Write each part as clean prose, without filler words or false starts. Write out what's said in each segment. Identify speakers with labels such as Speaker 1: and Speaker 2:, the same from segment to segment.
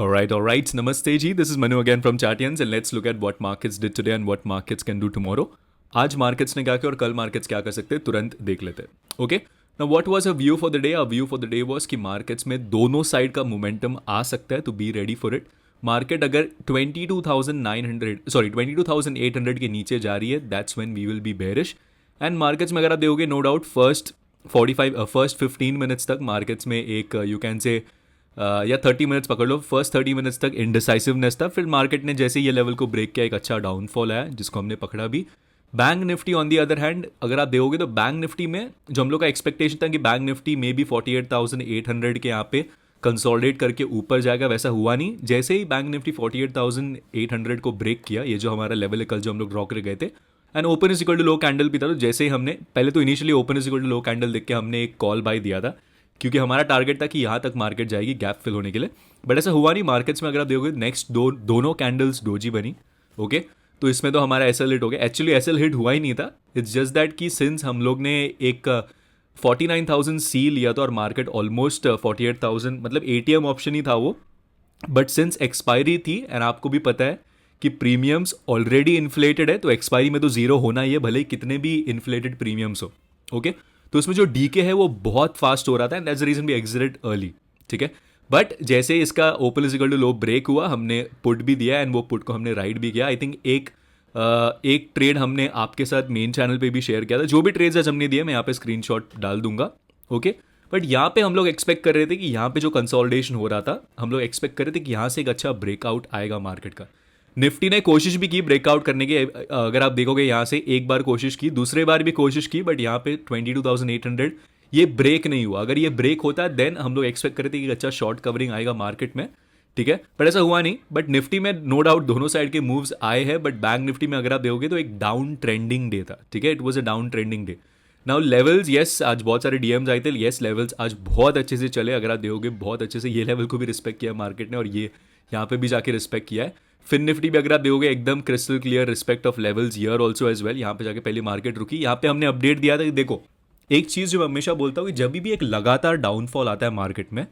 Speaker 1: All right. Namaste ji. This is Manu again from Chartians and let's look at what markets did today and what markets can do tomorrow. आज markets ने क्या किया और कल markets क्या कर सकते हैं तुरंत देख लेते हैं. Okay. Now what was a view for the day? A view for the day was कि markets में दोनों side का momentum आ सकता है तो be ready for it. Market अगर 22,800 के नीचे जा रही है that's when we will be bearish. And markets में अगर आप देखोगे नो डाउट फर्स्ट 15 मिनट्स तक मार्केट्स में एक यू कैन से या 30 मिनट्स पकड़ लो. फर्स्ट 30 मिनट्स तक इनडिसाइसिवनेस था. फिर मार्केट ने जैसे ये लेवल को ब्रेक किया एक अच्छा डाउनफॉल आया जिसको हमने पकड़ा भी. Bank Nifty on the other hand अगर आप देखोगे तो बैंक निफ्टी में जो हम लोग का एक्सपेक्टेशन था कि बैंक निफ्टी में भी 48,800 के यहाँ पे कंसोलिडेट करके ऊपर जाएगा वैसा हुआ नहीं. जैसे ही बैंक निफ्टी 48,800 को ब्रेक किया, ये जो हमारा लेवल है कल जो हम लोग ड्रॉ कर गए थे, and open is equal to low candle भी था. तो जैसे ही हमने पहले तो initially open is equal to low candle देख के हमने एक कॉल बाय दिया था क्योंकि हमारा टारगेट था कि यहाँ तक मार्केट जाएगी गैप फिल होने के लिए. बट ऐसा हुआ नहीं. मार्केट्स में अगर आप देखोगे नेक्स्ट दोनों कैंडल्स डोजी बनी. ओके तो इसमें तो हमारा एसएल हिट हो गया. एक्चुअली एसएल हिट हुआ ही नहीं था. इट्स जस्ट दैट कि सिंस हम लोग ने एक 49,000 सी लिया था और मार्केट ऑलमोस्ट 48,000 मतलब एटीएम ऑप्शन ही था वो. बट सिंस एक्सपायरी थी एंड आपको भी पता है कि प्रीमियम्स ऑलरेडी इन्फ्लेटेड है तो एक्सपायरी में तो जीरो होना ही है भले ही कितने भी इन्फ्लेटेड प्रीमियम्स हो. ओके तो इसमें जो डीके है वो बहुत फास्ट हो रहा था and that's the reason we exited early. ठीक है बट जैसे इसका open is equal to low break हुआ हमने पुट भी दिया एंड वो पुट को हमने राइट भी किया. आई थिंक एक ट्रेड हमने आपके साथ मेन चैनल पे भी शेयर किया था. जो भी ट्रेड्स आज हमने दिए मैं यहाँ पे स्क्रीनशॉट डाल दूंगा. ओके बट यहाँ पे हम लोग एक्सपेक्ट कर रहे थे कि यहाँ पे जो कंसोलिडेशन हो रहा था हम लोग एक्सपेक्ट कर रहे थे कि यहाँ से एक अच्छा ब्रेकआउट आएगा मार्केट का. निफ्टी ने कोशिश भी की ब्रेकआउट करने की. अगर आप देखोगे यहाँ से एक बार कोशिश की, दूसरे बार भी कोशिश की, बट यहाँ पे 22,800 ये ब्रेक नहीं हुआ. अगर ये ब्रेक होता देन हम लोग एक्सपेक्ट कर रहे थे कि अच्छा शॉर्ट कवरिंग आएगा मार्केट में. ठीक है बट ऐसा हुआ नहीं. बट निफ्टी में नो डाउट दोनों साइड के मूव्स आए हैं. बट बैंक निफ्टी में अगर आप देखोगे तो एक डाउन ट्रेंडिंग डे था. ठीक है it was a down trending day. Now levels yes आज बहुत सारे डीएम्स आए थे. यस लेवल्स आज बहुत अच्छे से चले. अगर आप देखोगे बहुत अच्छे से ये लेवल को भी रिस्पेक्ट किया मार्केट ने और ये यहाँ पे भी जाके रिस्पेक्ट किया है. फिन निफ्टी भी अगर आप देखोगे एकदम crystal clear respect of levels here also as well. यहाँ पे जाके पहले मार्केट रुकी. यहाँ पे हमने अपडेट दिया था कि देखो एक चीज़ जो मैं हमेशा बोलता हूँ कि जब भी एक लगातार डाउनफॉल आता है मार्केट में,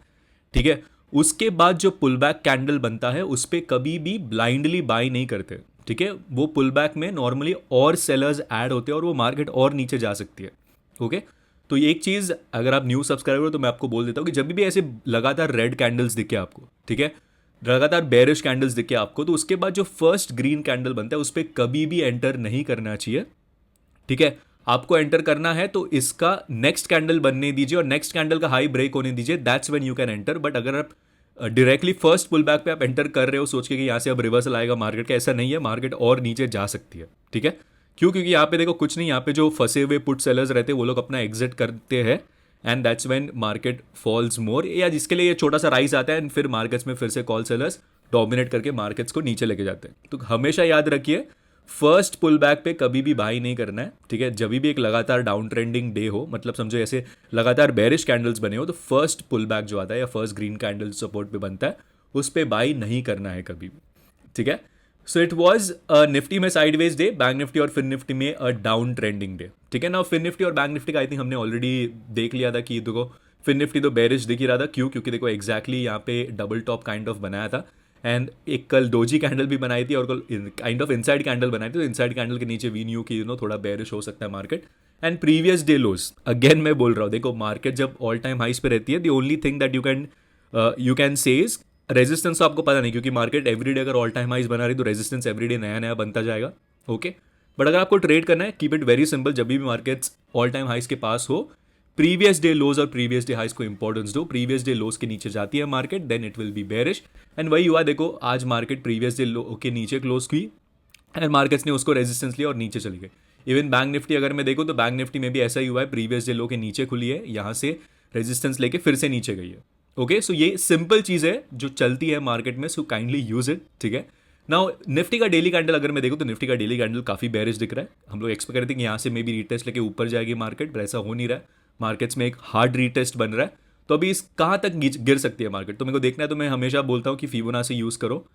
Speaker 1: ठीक है, उसके बाद जो पुल बैक कैंडल बनता है उस पर कभी भी ब्लाइंडली बाय नहीं करते. ठीक है वो पुल बैक में नॉर्मली और सेलर्स ऐड होते हैं और वो मार्केट और नीचे जा सकती है. ओके तो ये एक चीज़ अगर आप न्यू सब्सक्राइबर हो तो मैं आपको बोल देता हूँ कि जब भी ऐसे लगातार रेड कैंडल्स दिखे आपको, ठीक है, लगातार बेरिश कैंडल्स दिखे आपको, तो उसके बाद जो फर्स्ट ग्रीन कैंडल बनता है उस पर कभी भी एंटर नहीं करना चाहिए. ठीक है आपको एंटर करना है तो इसका नेक्स्ट कैंडल बनने दीजिए और नेक्स्ट कैंडल का हाई ब्रेक होने दीजिए. That's when you can enter. But अगर आप डायरेक्टली फर्स्ट पुल बैक पे आप एंटर कर रहे हो सोच के कि यहाँ से अब रिवर्सल आएगा मार्केट का, ऐसा नहीं है. मार्केट और नीचे जा सकती है. ठीक है क्यों? क्योंकि यहाँ पे देखो कुछ नहीं, यहाँ पे जो फंसे हुए पुट सेलर्स रहते हैं वो लोग अपना एग्जिट करते हैं and that's when market falls more. या जिसके लिए ये छोटा सा राइज आता है एंड फिर मार्केट्स में फिर से कॉल सेलर्स डोमिनेट करके मार्केट्स को नीचे लेके जाते हैं. तो हमेशा याद रखिए फर्स्ट पुल बैक पे कभी भी बाई नहीं करना है. ठीक है जब भी एक लगातार डाउन ट्रेंडिंग डे हो, मतलब समझो ऐसे लगातार बेरिश कैंडल्स बने हो, तो फर्स्ट पुल बैक जो आता है या फर्स्ट ग्रीन कैंडल सपोर्ट पे बनता है उस पर बाई नहीं करना है कभी भी. ठीक है सो इट वॉज निफ्टी में साइडवेज डे, बैंक निफ्टी और फिन निफ्टी में अ डाउन ट्रेंडिंग डे. ठीक है ना फिन निफ्टी और बैंक निफ्टी का आई थिंक हमने ऑलरेडी देख लिया था कि देखो फिन निफ्टी तो बेरिश दिख ही रहा था. क्यों? क्योंकि देखो एग्जैक्टली यहाँ पे डबल टॉप काइंड ऑफ बनाया था एंड एक कल डोजी कैंडल भी बनाई थी और कल काइंड ऑफ इनसाइड कैंडल बनाई थी. तो इनसाइड कैंडल के नीचे वी न्यू की थोड़ा बेरिश हो सकता है market. And previous day lows again मैं बोल रहा हूँ, देखो मार्केट जब ऑल टाइम हाइस पे रहती है the only thing that you can से इज रेजिस्टेंस. तो आपको पता नहीं क्योंकि मार्केट एवरीडे अगर ऑल टाइम हाइस बना रही तो रेजिस्टेंस एवरीडे नया नया बनता जाएगा. ओके बट अगर आपको ट्रेड करना है कीप इट वेरी सिंपल. जब भी मार्केट्स ऑल टाइम हाइस के पास हो प्रीवियस डे लोज और प्रीवियस डे हाइस को इंपॉर्टेंस दो. प्रीवियस डे लोज के नीचे जाती है market then it will be bearish. And वही हुआ, देखो आज मार्केट प्रीवियस डे लो के नीचे क्लोज हुई एंड मार्केट्स ने उसको रेजिस्टेंस लिया और नीचे चली गई. इवन बैंक निफ्टी अगर मैं देखूँ तो बैंक निफ्टी में भी ऐसा ही हुआ है. प्रीवियस डे लो के नीचे खुली है, यहाँ से रेजिस्टेंस लेके फिर से नीचे गई है. ओके सो ये सिंपल चीज़ है जो चलती है मार्केट में. So kindly use it. ठीक है नाउ निफ्टी का डेली कैंडल अगर मैं देखूँ तो निफ्टी का डेली कैंडल काफ़ी बेरिश दिख रहा है. हम लोग एक्सपेक्ट कर रहे थे कि यहाँ से मे बी रीटेस्ट लेके ऊपर जाएगी मार्केट, पर ऐसा हो नहीं रहा है. मार्केट्स में एक हार्ड रीटेस्ट बन रहा है. तो अभी इस कहाँ तक गिर सकती है मार्केट तो मेरे को देखना है. तो मैं हमेशा बोलता हूँ कि फिबोनाची यूज़ करो.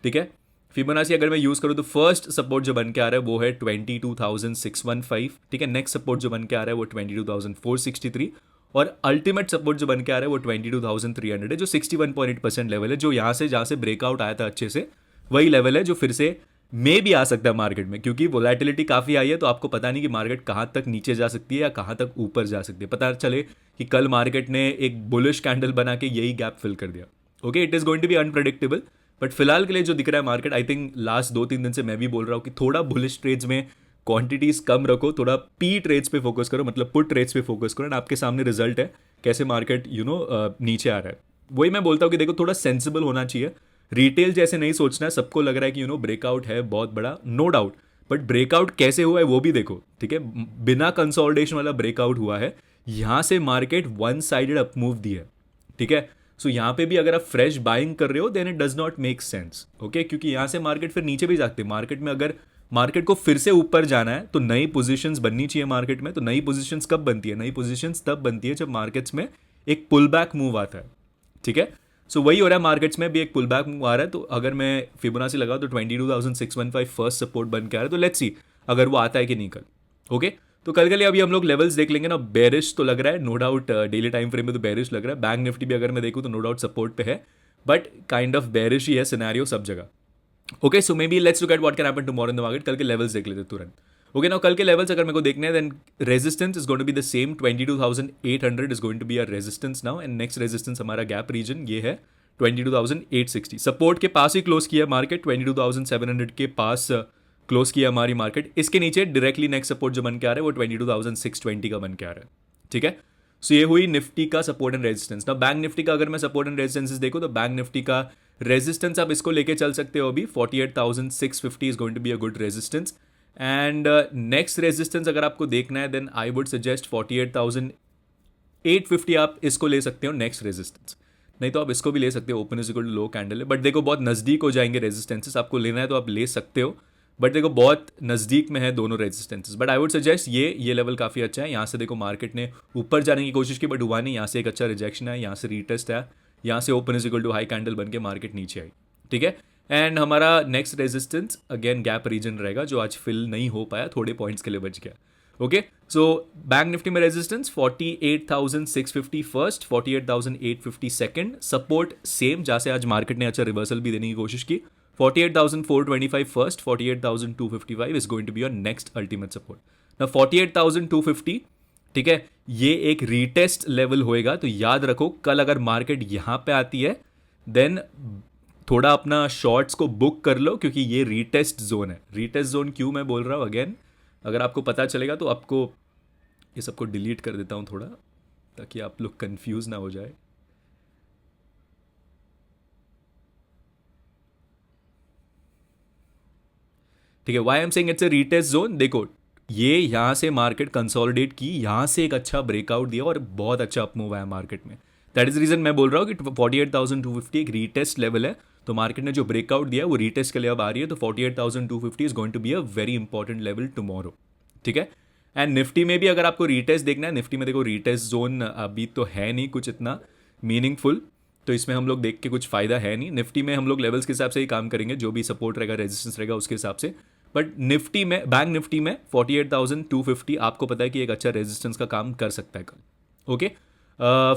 Speaker 1: ठीक है फिबोनाची अगर मैं यूज़ करूँ तो फर्स्ट सपोर्ट जो बन के आ रहा है वो है 22,615. ठीक है नेक्स्ट सपोर्ट जो बन के आ रहा है वो 22,463 और अल्टीमेट सपोर्ट जो बन के आ रहा है वो 22,300 है, जो 61.8% लेवल है, जो यहाँ से जहाँ से ब्रेकआउट आया था अच्छे से वही लेवल है जो फिर से मे भी आ सकता है मार्केट में, क्योंकि वोलेटिलिटी काफ़ी आई है, तो आपको पता नहीं कि मार्केट कहाँ तक नीचे जा सकती है या कहाँ तक ऊपर जा सकती है। पता चले कि कल मार्केट ने एक बुलिश कैंडल बना के यही गैप फिल कर दिया। Okay, it is going to be unpredictable, but फिलहाल के लिए जो दिख रहा है मार्केट, आई थिंक लास्ट 2-3 दिन से मैं भी बोल रहा हूँ कि थोड़ा बुलिश ट्रेड्स में क्वांटिटीज कम रखो, थोड़ा पी ट्रेड्स पे फोकस करो, मतलब पुट ट्रेड्स पे फोकस करो, एंड आपके सामने रिजल्ट है कैसे मार्केट नीचे आ रहा है। वही मैं बोलता हूँ कि देखो थोड़ा सेंसिबल होना चाहिए, रिटेल जैसे नहीं सोचना है। सबको लग रहा है कि ब्रेकआउट है बहुत बड़ा, नो डाउट, बट ब्रेकआउट कैसे हुआ है वो भी देखो, ठीक है। बिना कंसोलिडेशन वाला ब्रेकआउट हुआ है, यहाँ से market one sided up move दी है, ठीक है। सो यहाँ पे भी अगर आप फ्रेश बाइंग कर रहे हो then it does not make sense, okay, क्योंकि यहाँ से मार्केट फिर नीचे भी जाती है। मार्केट में अगर मार्केट को फिर से ऊपर जाना है तो नई पोजीशंस बननी चाहिए मार्केट में। तो नई पोजीशंस कब बनती है? नई पोजीशंस तब बनती है जब मार्केट्स में एक पुल बैक मूव आता है, ठीक है। सो वही हो रहा है, मार्केट्स में भी एक पुल बैक मूव आ रहा है। तो अगर मैं फिबोनाची लगाऊं तो 22,615 फर्स्ट सपोर्ट बन के आ रहा है। तो लेट्स सी अगर वो आता है कि नहीं कल, ओके। तो कल के लिए अभी हम लोग लेवल्स देख लेंगे ना। बेरिश तो लग रहा है no doubt, daily time frame में तो बेरिश लग रहा है। बैंक निफ्टी भी अगर मैं देखूँ तो नो डाउट सपोर्ट पे है, बट काइंड ऑफ बेरिश ही है सिनेरियो सब जगह। Okay, so may be let's look at what can happen tomorrow in the market. कल के लेवल्स देख लेते तुरंत। ओके, नाउ कल के लेवल्स अगर मेरे को देखने हैं then resistance is going to be the same, 22,800 is going to be a resistance now, and next resistance हमारा गैप रीजन ये है 22,860। सपोर्ट के पास ही क्लोज किया मार्केट, 22,700 के पास क्लोज किया हमारी मार्केट। इसके नीचे डायरेक्टली नेक्स्ट सपोर्ट जो बन के आ रहा है वो 22,620 का बन के आ रहा है, ठीक है। सो ये हुई निफ्टी का सपोर्ट एंड रेजिस्टेंस। ना बैंक निफ्टी का अगर मैं सपोर्ट एंड रेजिस्टेंसेस देखो तो बैंक निफ्टी का रेजिस्टेंस आप इसको लेके चल सकते हो अभी 48,650 is going to be a good resistance. And next resistance अगर आपको देखना है देन आई वुड सजेस्ट 48,850 आप इसको ले सकते हो नेक्स्ट रेजिस्टेंस। नहीं तो आप इसको भी ले सकते हो, open is equal to low candle है, बट देखो बहुत नज़दीक हो जाएंगे रेजिस्टेंसेस। आपको लेना है तो आप ले सकते हो, बट देखो बहुत नज़दीक में है दोनों resistances. But I would suggest ये लेवल काफ़ी अच्छा है। यहाँ से देखो मार्केट ने ऊपर जाने की कोशिश की बट हुआ नहीं। यहाँ से एक अच्छा रिजेक्शन है, यहाँ से रीटेस्ट है, यहाँ से open is equal to high candle बन के मार्केट नीचे आई, ठीक है। एंड हमारा next resistance again gap region रहेगा जो आज फिल नहीं हो पाया, थोड़े पॉइंट्स के लिए बच गया। ओके, सो बैंक निफ्टी में resistance 48,650 first, 48,850 second, support same जहाँ से आज मार्केट ने अच्छा रिवर्सल भी देने की कोशिश की, 48,425 first, 48,255 is going to be your next ultimate support. ना 48,250, ठीक है, ये एक रीटेस्ट लेवल होएगा। तो याद रखो कल अगर मार्केट यहाँ पे आती है देन थोड़ा अपना शॉर्ट्स को बुक कर लो, क्योंकि ये रीटेस्ट जोन है। रीटेस्ट जोन क्यों मैं बोल रहा हूँ अगेन, अगर आपको पता चलेगा तो आपको ये सबको डिलीट कर देता हूँ थोड़ा, ताकि आप लोग कंफ्यूज ना हो जाए। ठीक है, why am saying it's a retest zone. देखो ये यहाँ से मार्केट कंसोलिडेट की, यहाँ से एक अच्छा ब्रेकआउट दिया और बहुत अच्छा अपमूव आया मार्केट में। दैट इज रीजन मैं बोल रहा हूँ कि 48,250 एक रीटेस्ट लेवल है। तो मार्केट ने जो ब्रेकआउट दिया वो रीटेस्ट के लिए अब आ रही है। तो 48,250 is going to be a very important level tomorrow, ठीक है। एंड निफ्टी में भी अगर आपको रीटेस्ट देखना है, निफ्टी में देखो रीटेस्ट जोन अभी तो है नहीं कुछ इतना मीनिंगफुल, तो इसमें हम लोग देख के कुछ फायदा है नहीं। निफ्टी में हम लोग लेवल्स के हिसाब से ही काम करेंगे, जो भी सपोर्ट रहेगा रेजिस्टेंस रहेगा उसके हिसाब से। बट निफ्टी में, बैंक निफ्टी में 48,250 आपको पता है कि एक अच्छा रेजिस्टेंस का काम कर सकता है कल, ओके।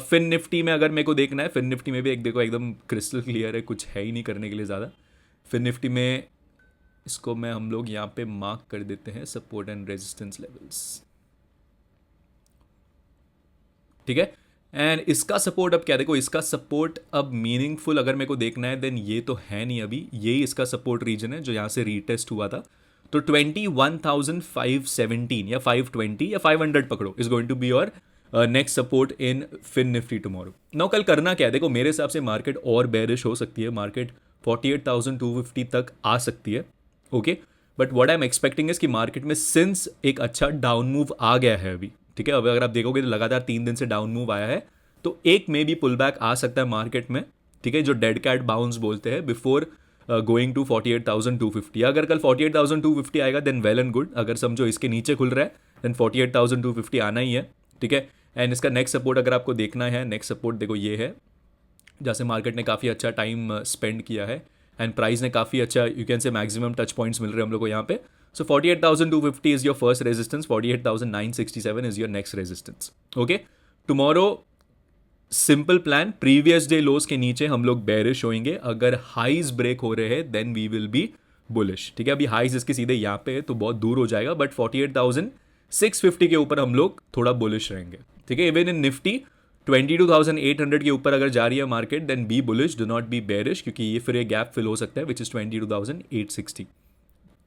Speaker 1: फिन निफ्टी में अगर मेरे को देखना है, फिन निफ्टी में भी एक देखो एकदम क्रिस्टल क्लियर है, कुछ है ही नहीं करने के लिए ज़्यादा। फिन निफ्टी में इसको मैं हम लोग यहाँ पे मार्क कर देते हैं सपोर्ट एंड रेजिस्टेंस लेवल्स, ठीक है। एंड इसका सपोर्ट अब क्या, देखो इसका सपोर्ट अब मीनिंगफुल अगर मेरे को देखना है देन ये तो है नहीं अभी, यही इसका सपोर्ट रीजन है जो यहाँ से रीटेस्ट हुआ था। तो 21,517 या 520 या 500 पकड़ो is going to be your next support in Fin Nifty tomorrow. Now कल करना क्या है, देखो मेरे हिसाब से मार्केट और बेरिश हो सकती है, मार्केट 48,250 तक आ सकती है, okay. But what I am expecting is कि मार्केट में सिंस एक अच्छा डाउन मूव आ गया है अभी, ठीक है, अब अगर आप देखोगे तो लगातार 3 दिन से डाउन मूव आया है, तो एक में भी पुल बैक आ सकता है मार्केट में, ठीक है, जो डेड कैट बाउंस बोलते हैं बिफोर गोइंग टू 48,250। अगर कल 48,250 आएगा देन वेल एंड गुड, अगर समझो इसके नीचे खुल रहा है देन 48,250 आना ही है, ठीक है। एंड इसका नेक्स्ट सपोर्ट अगर आपको देखना है, नेक्स्ट सपोर्ट देखो ये है, जैसे मार्केट ने काफ़ी अच्छा टाइम स्पेंड किया है एंड प्राइस ने काफ़ी अच्छा, you can say maximum touch points मिल रहे हैं हम लोग को यहाँ पे। So 48,250 is your first resistance, 48,967 is your next resistance. Okay, tomorrow simple plan, previous day loss के नीचे हम लोग बेरिश होंगे, अगर हाइज ब्रेक हो रहे हैं then we will be bullish. ठीक है, अभी हाइज इसके सीधे यहाँ पे है तो बहुत दूर हो जाएगा, बट 48,650 के ऊपर हम लोग थोड़ा बुलिश रहेंगे। ठीक है, इवन इन निफ्टी 22,800 के ऊपर अगर जा रही है market then be bullish, do not be bearish, क्योंकि ये फिर एक गैप फिल हो सकता है विच इज 22,860।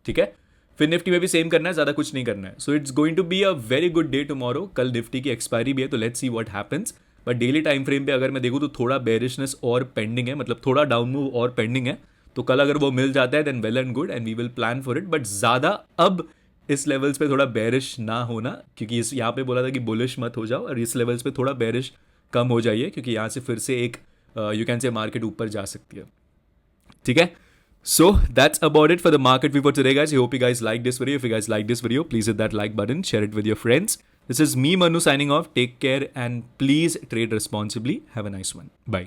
Speaker 1: ठीक है, फिर निफ्टी में भी सेम करना है, ज़्यादा कुछ नहीं करना है। So it's going to be a very good day tomorrow. कल निफ्टी की एक्सपायरी भी है तो let's see what happens. But daily time frame पे अगर मैं देखूँ तो थोड़ा बेरिशनेस और पेंडिंग है, मतलब थोड़ा डाउन मूव और पेंडिंग है। तो कल अगर वो मिल जाता है then well and good and we will plan for it. But ज़्यादा अब इस लेवल्स पे थोड़ा बेरिश ना होना, क्योंकि इस यहाँ पे बोला था कि बुलिश मत हो जाओ, और इस लेवल्स पे थोड़ा बेरिश कम हो जाइए, क्योंकि यहाँ से फिर से एक यू कैन से मार्केट ऊपर जा सकती है। ठीक है, so that's about it for the market view for today, guys. I hope you guys like this video. If you guys like this video, please hit that like button, share it with your friends. This is me, Manu, signing off. Take care and please trade responsibly. Have a nice one. Bye.